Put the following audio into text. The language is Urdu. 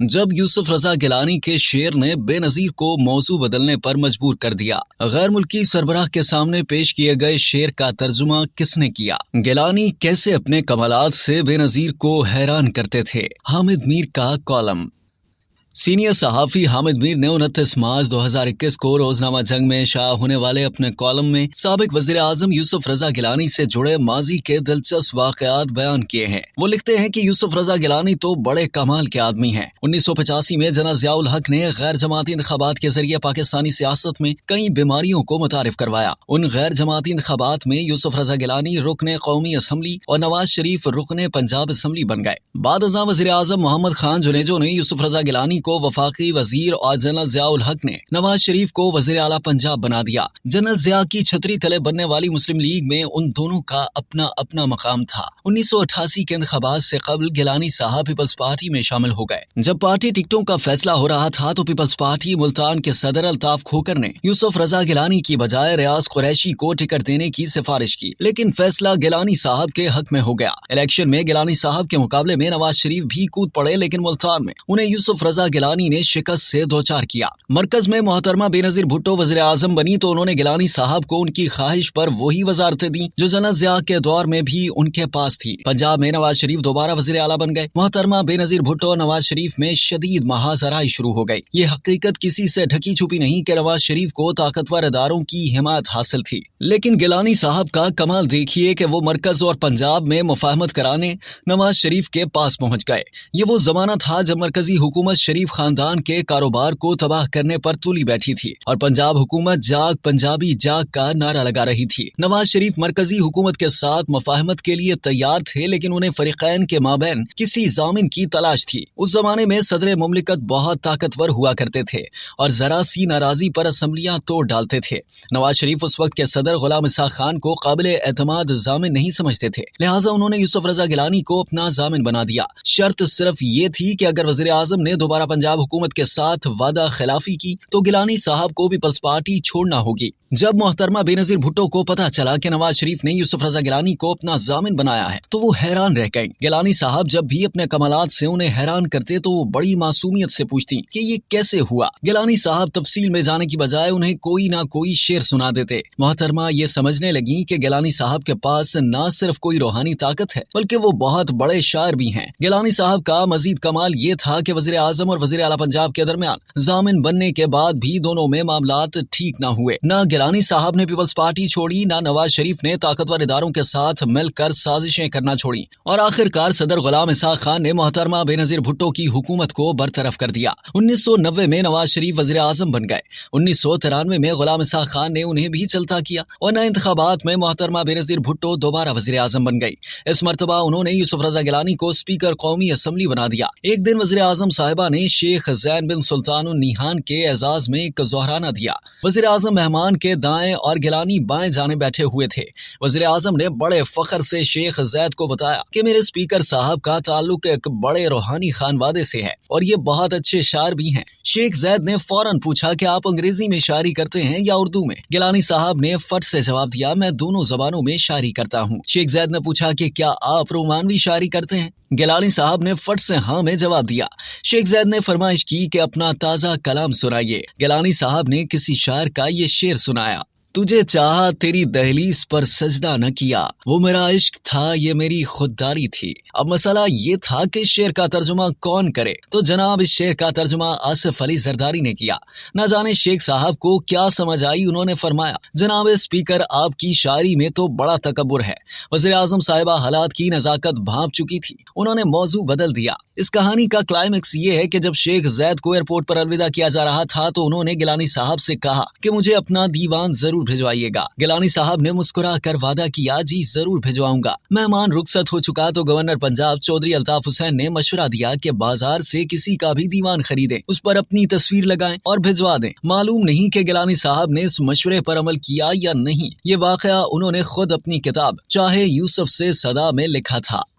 جب یوسف رضا گیلانی کے شعر نے بے نظیر کو موضوع بدلنے پر مجبور کر دیا۔ غیر ملکی سربراہ کے سامنے پیش کیے گئے شعر کا ترجمہ کس نے کیا؟ گیلانی کیسے اپنے کمالات سے بے نظیر کو حیران کرتے تھے؟ حامد میر کا کالم۔ سینئر صحافی حامد میر نے 29 مارچ 2021 کو روزنامہ جنگ میں شائع ہونے والے اپنے کالم میں سابق وزیر اعظم یوسف رضا گیلانی سے جڑے ماضی کے دلچسپ واقعات بیان کیے ہیں۔ وہ لکھتے ہیں کہ یوسف رضا گیلانی تو بڑے کمال کے آدمی ہیں۔ 1985 میں جنرل ضیاء الحق نے غیر جماعتی انتخابات کے ذریعے پاکستانی سیاست میں کئی بیماریوں کو متعارف کروایا۔ ان غیر جماعتی انتخابات میں یوسف رضا گیلانی رکن قومی اسمبلی اور نواز شریف رکن پنجاب اسمبلی بن گئے۔ بعد ازاں وزیر اعظم محمد خان جنیجو نے یوسف رضا گیلانی کو وفاقی وزیر اور جنرل ضیاء الحق نے نواز شریف کو وزیر اعلیٰ پنجاب بنا دیا۔ جنرل ضیاء کی چھتری تلے بننے والی مسلم لیگ میں ان دونوں کا اپنا اپنا مقام تھا۔ 1988 کے انتخابات سے قبل گیلانی صاحب پیپلز پارٹی میں شامل ہو گئے۔ جب پارٹی ٹکٹوں کا فیصلہ ہو رہا تھا تو پیپلز پارٹی ملتان کے صدر الطاف کھوکر نے یوسف رضا گیلانی کی بجائے ریاض قریشی کو ٹکٹ دینے کی سفارش کی، لیکن فیصلہ گیلانی صاحب کے حق میں ہو گیا۔ الیکشن میں گیلانی صاحب کے مقابلے میں نواز شریف بھی کود پڑے، لیکن ملتان میں انہیں یوسف رضا گیلانی نے شکست سے دوچار کیا۔ مرکز میں محترمہ بے نظیر بھٹو وزیر اعظم بنی تو انہوں نے گیلانی صاحب کو ان کی خواہش پر وہی وزارتیں دیں جو جنرل ضیاء کے دور میں بھی ان کے پاس تھی۔ پنجاب میں نواز شریف دوبارہ وزیر اعلیٰ بن گئے۔ محترمہ بے نظیر بھٹو اور نواز شریف میں شدید محاذ آرائی شروع ہو گئی۔ یہ حقیقت کسی سے ڈھکی چھپی نہیں کہ نواز شریف کو طاقتور اداروں کی حمایت حاصل تھی، لیکن گیلانی صاحب کا کمال دیکھیے کہ وہ مرکز اور پنجاب میں مفاہمت کرانے نواز شریف کے پاس پہنچ گئے۔ یہ وہ زمانہ تھا جب مرکزی حکومت شریف خاندان کے کاروبار کو تباہ کرنے پر تولی بیٹھی تھی اور پنجاب حکومت جاگ پنجابی جاگ کا نعرہ لگا رہی تھی۔ نواز شریف مرکزی حکومت کے ساتھ مفاہمت کے لیے تیار تھے، لیکن انہیں فریقین کے مابین کسی ضامن کی تلاش تھی۔ اس زمانے میں صدر مملکت بہت طاقتور ہوا کرتے تھے اور ذرا سی ناراضی پر اسمبلیاں توڑ ڈالتے تھے۔ نواز شریف اس وقت کے صدر غلام اسحاق خان کو قابل اعتماد ضامن نہیں سمجھتے تھے، لہٰذا انہوں نے یوسف رضا گیلانی کو اپنا ضامن بنا دیا۔ شرط صرف یہ تھی کہ اگر وزیر اعظم نے دوبارہ پنجاب حکومت کے ساتھ وعدہ خلافی کی تو گیلانی صاحب کو پیپلز پارٹی چھوڑنا ہوگی۔ جب محترمہ بے نظیر بھٹو کو پتہ چلا کہ نواز شریف نے یوسف رضا گیلانی کو اپنا ضامن بنایا ہے تو وہ حیران رہ گئیں۔ گیلانی صاحب جب بھی اپنے کمالات سے انہیں حیران کرتے تو وہ بڑی معصومیت سے پوچھتی کہ یہ کیسے ہوا۔ گیلانی صاحب تفصیل میں جانے کی بجائے انہیں کوئی نہ کوئی شعر سنا دیتے۔ محترمہ یہ سمجھنے لگیں کہ گیلانی صاحب کے پاس نہ صرف کوئی روحانی طاقت ہے بلکہ وہ بہت بڑے شاعر بھی ہیں۔ گیلانی صاحب کا مزید کمال یہ تھا کہ وزیر اعظم اور وزیر اعلیٰ پنجاب کے درمیان ضامن بننے کے بعد بھی دونوں میں معاملات ٹھیک نہ ہوئے۔ نہ گیلانی صاحب نے پیپلز پارٹی چھوڑی، نہ نواز شریف نے طاقتور اداروں کے ساتھ مل کر سازشیں کرنا چھوڑی، اور آخر کار صدر غلام اسحاق خان نے محترمہ بے نظیر بھٹو کی حکومت کو برطرف کر دیا۔ 1990 میں نواز شریف وزیر اعظم بن گئے۔ 1993 میں غلام اسحاق خان نے انہیں بھی چلتا کیا اور نئے انتخابات میں محترمہ بے نظیر بھٹو دوبارہ وزیر اعظم بن گئی۔ اس مرتبہ انہوں نے یوسف رضا گیلانی کو اسپیکر قومی اسمبلی بنا دیا۔ ایک دن وزیر اعظم صاحبہ نے شیخ زین بن سلطان النہان کے اعزاز میں ایک ظہرانہ دیا۔ وزیر اعظم مہمان کے دائیں اور گیلانی بائیں جانے بیٹھے ہوئے تھے۔ وزیر اعظم نے بڑے فخر سے شیخ زید کو بتایا کہ میرے اسپیکر صاحب کا تعلق ایک بڑے روحانی خانوادے سے ہے اور یہ بہت اچھے شاعر بھی ہیں۔ شیخ زید نے فوراً پوچھا کہ آپ انگریزی میں شاعری کرتے ہیں یا اردو میں؟ گیلانی صاحب نے فٹ سے جواب دیا، میں دونوں زبانوں میں شاعری کرتا ہوں۔ شیخ زید نے پوچھا کہ کیا آپ رومانوی شاعری کرتے ہیں؟ گیلانی صاحب نے فٹ سے ہاں میں جواب دیا۔ شیخ زید نے فرمائش کی کہ اپنا تازہ کلام سنائیے۔ گیلانی صاحب نے کسی شاعر کا یہ شعر سنایا: تجھے چاہا تیری دہلیز پر سجدہ نہ کیا، وہ میرا عشق تھا یہ میری خودداری تھی۔ اب مسئلہ یہ تھا کہ شعر کا ترجمہ کون کرے، تو جناب اس شعر کا ترجمہ آصف علی زرداری نے کیا۔ نہ جانے شیخ صاحب کو کیا سمجھ آئی، انہوں نے فرمایا جناب اسپیکر آپ کی شاعری میں تو بڑا تکبر ہے۔ وزیر اعظم صاحبہ حالات کی نزاکت بھانپ چکی تھی، انہوں نے موضوع بدل دیا۔ اس کہانی کا کلائمیکس یہ ہے کہ جب شیخ زید کو ایئرپورٹ پر الوداع کیا جا رہا تھا تو انہوں نے گیلانی صاحب سے کہا کہ مجھے اپنا دیوان ضرور بھجوائیے گا۔ گیلانی صاحب نے مسکرا کر وعدہ کیا، جی ضرور بھجواؤں گا۔ مہمان رخصت ہو چکا تو گورنر پنجاب چودھری الطاف حسین نے مشورہ دیا کہ بازار سے کسی کا بھی دیوان خریدیں، اس پر اپنی تصویر لگائیں اور بھجوا دیں۔ معلوم نہیں کہ گیلانی صاحب نے اس مشورے پر عمل کیا یا نہیں۔ یہ واقعہ انہوں نے خود اپنی کتاب چاہے یوسف سے صدا میں لکھا تھا۔